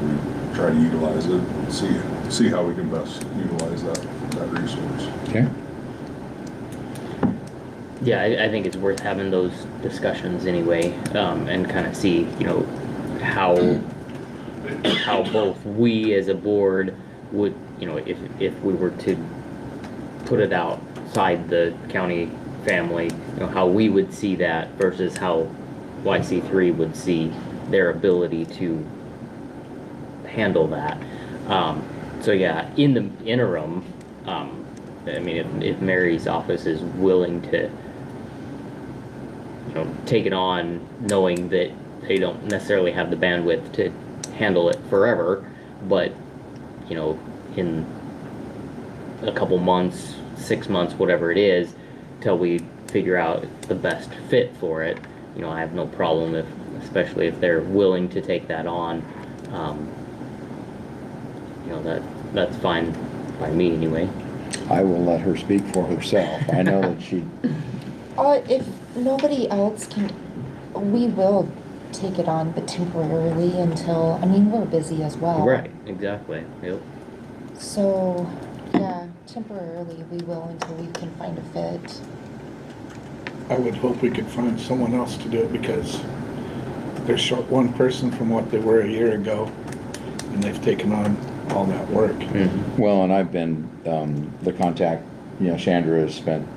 we try to utilize it, and see how we can best utilize that resource. Okay. Yeah, I think it's worth having those discussions anyway, and kind of see, how both we as a board would, if we were to put it outside the county family, how we would see that versus how YC3 would see their ability to handle that. So yeah, in the interim, I mean, if Mary's office is willing to, take it on, knowing that they don't necessarily have the bandwidth to handle it forever, but, in a couple months, 6 months, whatever it is, till we figure out the best fit for it, I have no problem especially if they're willing to take that on. That's fine by me anyway. I will let her speak for herself. I know that she, If nobody else can, we will take it on, but temporarily until, we're busy as well. Right, exactly, yep. So, yeah, temporarily we will until we can find a fit. I would hope we could find someone else to do it, because they're short one person from what they were a year ago, and they've taken on all that work. Mm-hmm. well, and I've been, the contact, Chandra has spent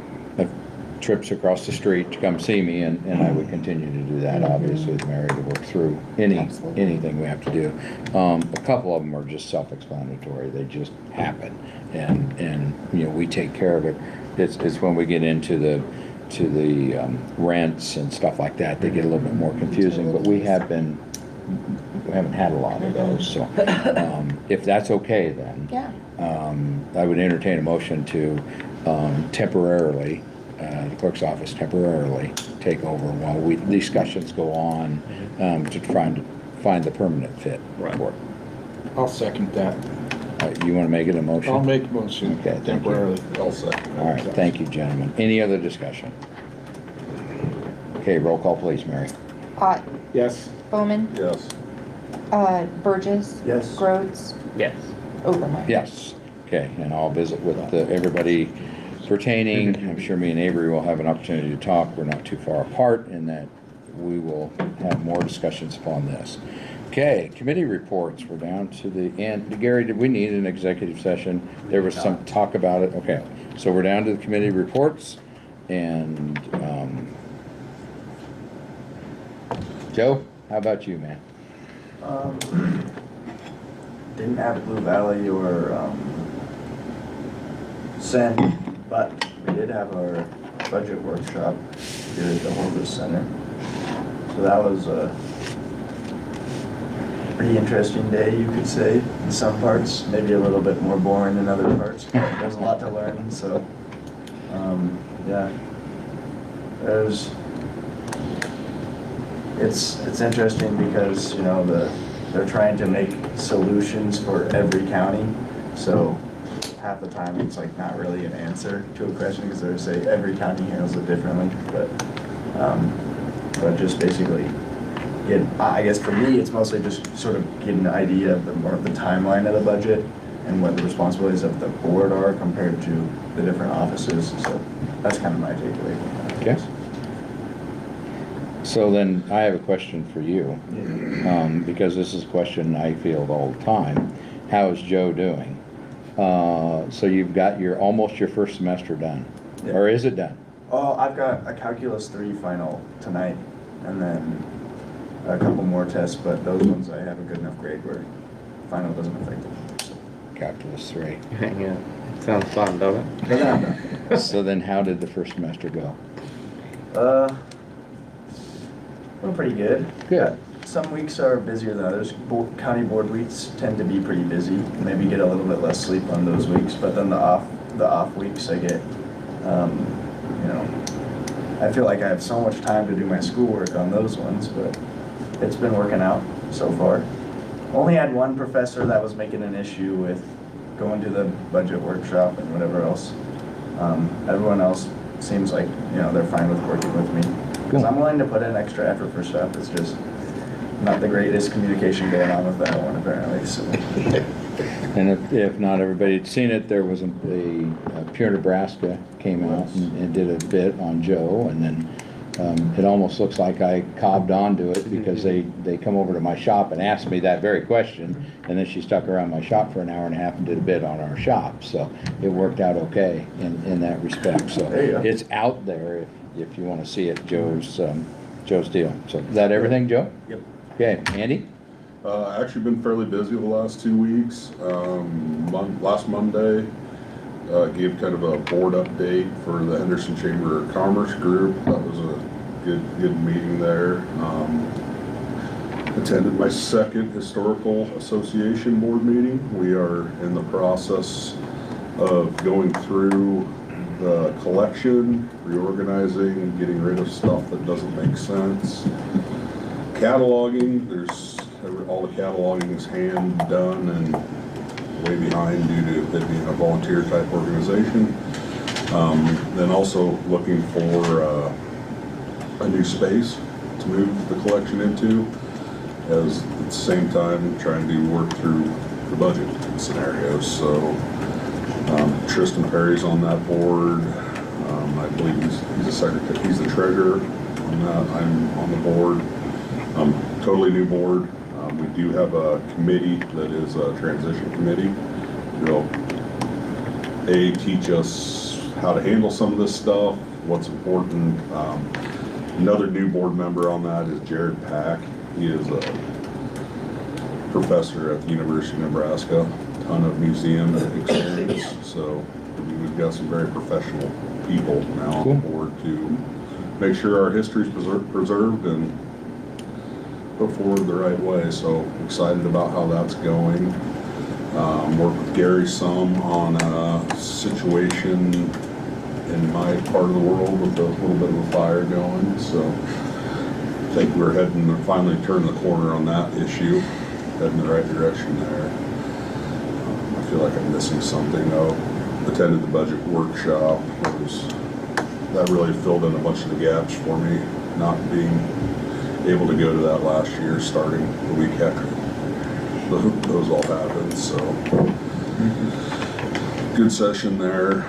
trips across the street to come see me, and I would continue to do that, obviously, with Mary, to work through Absolutely. anything we have to do. A couple of them are just self-explanatory. They just happen, and we take care of it. It's when we get into the rents and stuff like that, they get a little bit more confusing, but we haven't had a lot of those, so if that's okay, then Yeah. I would entertain a motion to temporarily, the clerk's office temporarily take over while discussions go on, to try to find the permanent fit Right. for it. I'll second that. You want to make it a motion? I'll make a motion Okay, thank you. temporarily. I'll second. All right, thank you, gentlemen. Any other discussion? Okay, roll call, please, Mary. Ott, Yes. Bowman, Yes. Burgess. Yes. Rhodes, Yes. Overmeyer. Yes. Okay, and I'll visit with everybody pertaining. I'm sure me and Avery will have an opportunity to talk. We're not too far apart in that we will have more discussions upon this. Okay, committee reports. We're down to the end. Gary, did we need an executive session? There was some talk about it. Okay, so we're down to the committee reports, and Joe, how about you, man? Didn't have Blue Valley or Send, but we did have our budget workshop here at the Horvath Center. So that was pretty interesting day, you could say, in some parts, maybe a little bit more boring in other parts. But there's a lot to learn, so, yeah. It's interesting because, you know, they're trying to make solutions for every county, so half the time it's like not really an answer to a question because they say every county handles it differently, but just basically I guess for me, it's mostly just sort of getting an idea of the timeline of the budget and what the responsibilities of the board are compared to the different offices, so that's kind of my takeaway. Okay. So then I have a question for you, because this is a question I field all the time. How is Joe doing? So you've got almost your first semester done, Yeah. or is it done? Oh, I've got a Calculus 3 final tonight, and then a couple more tests, but those ones I have a good enough grade where final doesn't affect it. So. Calculus 3. Yeah, it sounds fun, doesn't it? But then I'm done. So then how did the first semester go? Well, pretty good. Good. Some weeks are busier than others. County board weeks tend to be pretty busy. Maybe get a little bit less sleep on those weeks, but then the off weeks I get, you know, I feel like I have so much time to do my schoolwork on those ones, but it's been working out so far. Only had one professor that was making an issue with going to the budget workshop and whatever else. Everyone else seems like, you know, they're fine with working with me. Because I'm willing to put in extra effort for stuff. It's just not the greatest communication going on with that one apparently, so. And if not everybody had seen it, there was a Pure Nebraska came out and did a bit on Joe, and then it almost looks like I cobbed onto it because they come over to my shop and asked me that very question, and then she stuck around my shop for an hour and a half and did a bit on our shop, so it worked out okay in that respect. So There you go. it's out there if you want to see it, Joe's deal. So is that everything, Joe? Yep. Okay, Andy? Actually been fairly busy the last 2 weeks. Last Monday, gave kind of a board update for the Henderson Chamber of Commerce group. That was a good meeting there. Attended my second Historical Association board meeting. We are in the process of going through the collection, reorganizing, getting rid of stuff that doesn't make sense. Cataloging, all the cataloging is hand done and way behind due to it being a volunteer type organization. Then also looking for a new space to move the collection into, as at the same time trying to work through the budget scenarios. So Tristan Perry's on that board. I believe he's a secretary, he's the treasurer on that. I'm on the board. Totally new board. We do have a committee that is a transition committee. They'll teach us how to handle some of this stuff, what's important. Another new board member on that is Jared Pack. He is a professor at the University of Nebraska, ton of museum experience. So we've got some very professional people now on the board to make sure our history is preserved and put forward the right way. So excited about how that's going. Work with Gary some on a situation in my part of the world with a little bit of a fire going. So I think we're heading to finally turn the corner on that issue, heading the right direction there. I feel like I'm missing something though. Attended the budget workshop. That really filled in a bunch of the gaps for me, not being able to go to that last year, starting the week after those all happened. So good session there.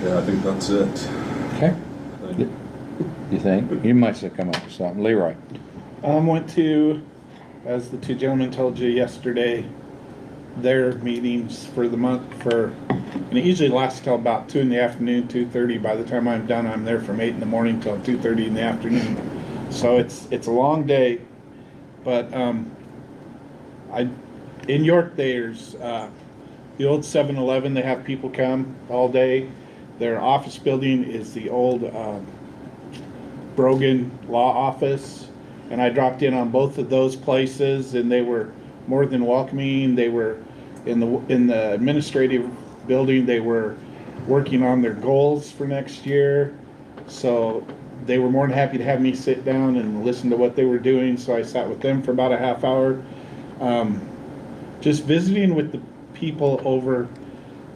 Yeah, I think that's it. Okay. You think? You must have come up with something. Leroy? Went to, as the two gentlemen told you yesterday, their meetings for the month and it usually lasts till about 2 in the afternoon, 2:30. By the time I'm done, I'm there from 8 in the morning till 2:30 in the afternoon. So it's a long day, but in York there's the old 7-Eleven. They have people come all day. Their office building is the old Brogan Law Office. And I dropped in on both of those places, and they were more than welcoming. They were in the administrative building. They were working on their goals for next year. So they were more than happy to have me sit down and listen to what they were doing. So I sat with them for about a half hour, just visiting with the people over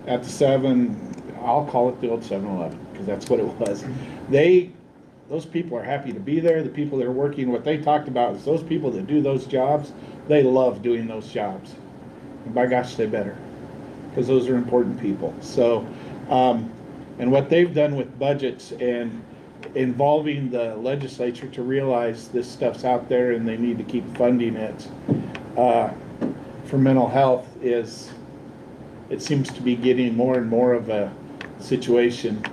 at the I'll call it the old 7-Eleven, because that's what it was. Those people are happy to be there. The people that are working, what they talked about is those people that do those jobs, they love doing those jobs. And by gosh, they better, because those are important people. So, and what they've done with budgets and involving the legislature to realize this stuff's out there and they need to keep funding it for mental health it seems to be getting more and more of a situation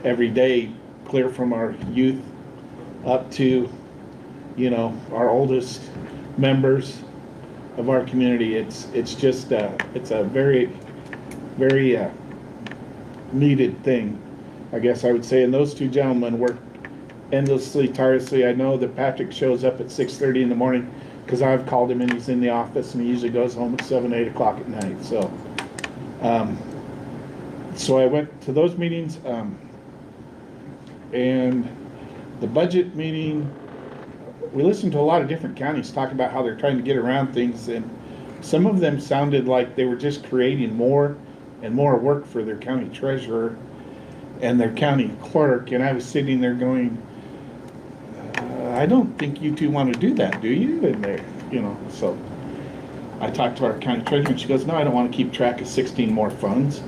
every day, clear from our youth up to, our oldest members of our community. It's just it's a very, very needed thing, I guess I would say. And those two gentlemen work endlessly, tirelessly. I know that Patrick shows up at 6:30 in the morning because I've called him and he's in the office, and he usually goes home at 7, 8 o'clock at night. So I went to those meetings, and the budget meeting, we listened to a lot of different counties talk about how they're trying to get around things, and some of them sounded like they were just creating more and more work for their county treasurer and their county clerk. And I was sitting there going, I don't think you two want to do that, do you? And they, so I talked to our county treasurer, and she goes, no, I don't want to keep track of 16 more funds.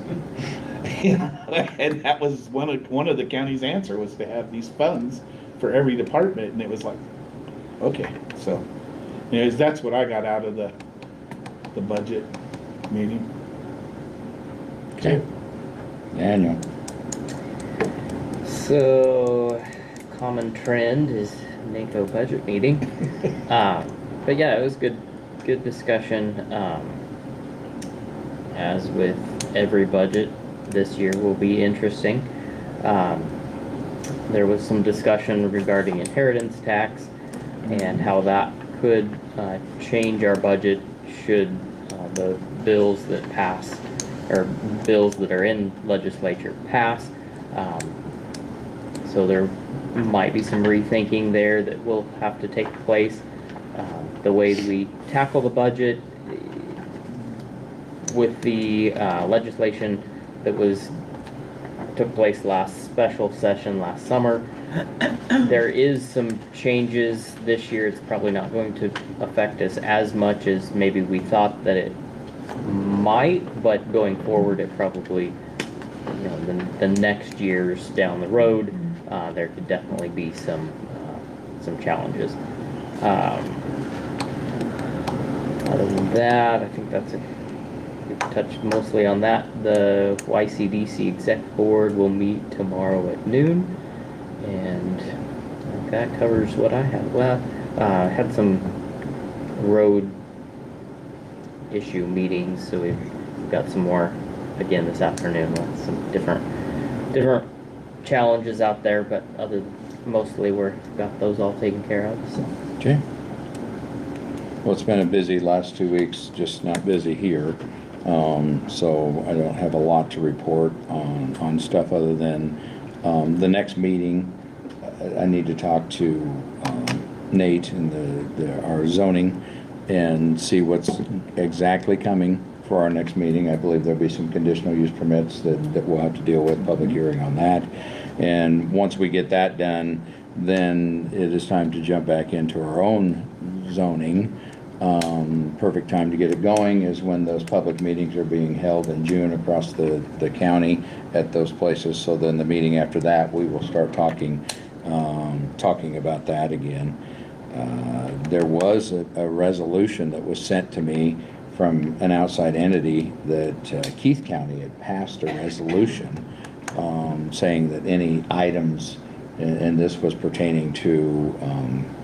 And that was one of the county's answer, was to have these funds for every department. And it was like, okay. So anyways, that's what I got out of the budget meeting. Okay. Daniel. So, common trend is NACO budget meeting. But yeah, it was good discussion. As with every budget, this year will be interesting. There was some discussion regarding inheritance tax and how that could change our budget should the bills that pass, or bills that are in legislature pass. So there might be some rethinking there that will have to take place. The way we tackle the budget with the legislation that took place last special session last summer, there is some changes this year. It's probably not going to affect us as much as maybe we thought that it might, but going forward it probably, the next years down the road, there could definitely be some challenges. Other than that, I think we've touched mostly on that. The YCDC Exec Board will meet tomorrow at noon, and that covers what I had. Well, I had some road issue meetings, so we've got some more again this afternoon with some different challenges out there, but mostly we've got those all taken care of. So. Okay. Well, it's been a busy last 2 weeks, just not busy here. So I don't have a lot to report on stuff other than the next meeting. I need to talk to Nate and our zoning and see what's exactly coming for our next meeting. I believe there'll be some conditional use permits that we'll have to deal with, public hearing on that. And once we get that done, then it is time to jump back into our own zoning. Perfect time to get it going is when those public meetings are being held in June across the county at those places. So then the meeting after that, we will start talking about that again. There was a resolution that was sent to me from an outside entity that Keith County had passed a resolution saying that any items, and this was pertaining to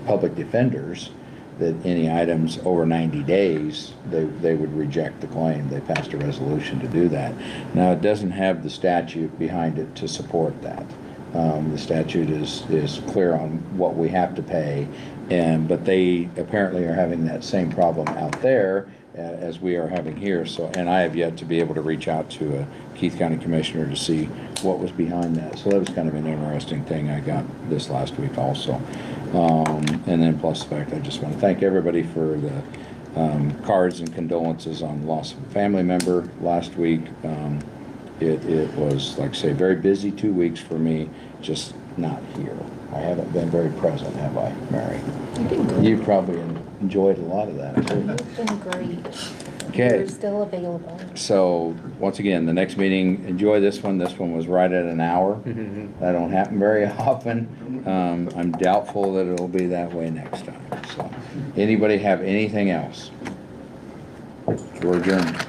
public defenders, that any items over 90 days, they would reject the claim. They passed a resolution to do that. Now, it doesn't have the statute behind it to support that. The statute is clear on what we have to pay, but they apparently are having that same problem out there as we are having here. So, and I have yet to be able to reach out to a Keith County Commissioner to see what was behind that. So that was kind of an interesting thing I got this last week also. And then plus the fact, I just want to thank everybody for the cards and condolences on the loss of a family member last week. It was, like I say, very busy 2 weeks for me, just not here. I haven't been very present, have I, Mary? You've been good. You probably enjoyed a lot of that, too. You've been great. Okay. You're still available. So, once again, the next meeting, enjoy this one. This one was right at an hour. That don't happen very often. I'm doubtful that it'll be that way next time. So, anybody have anything else? We're adjourned.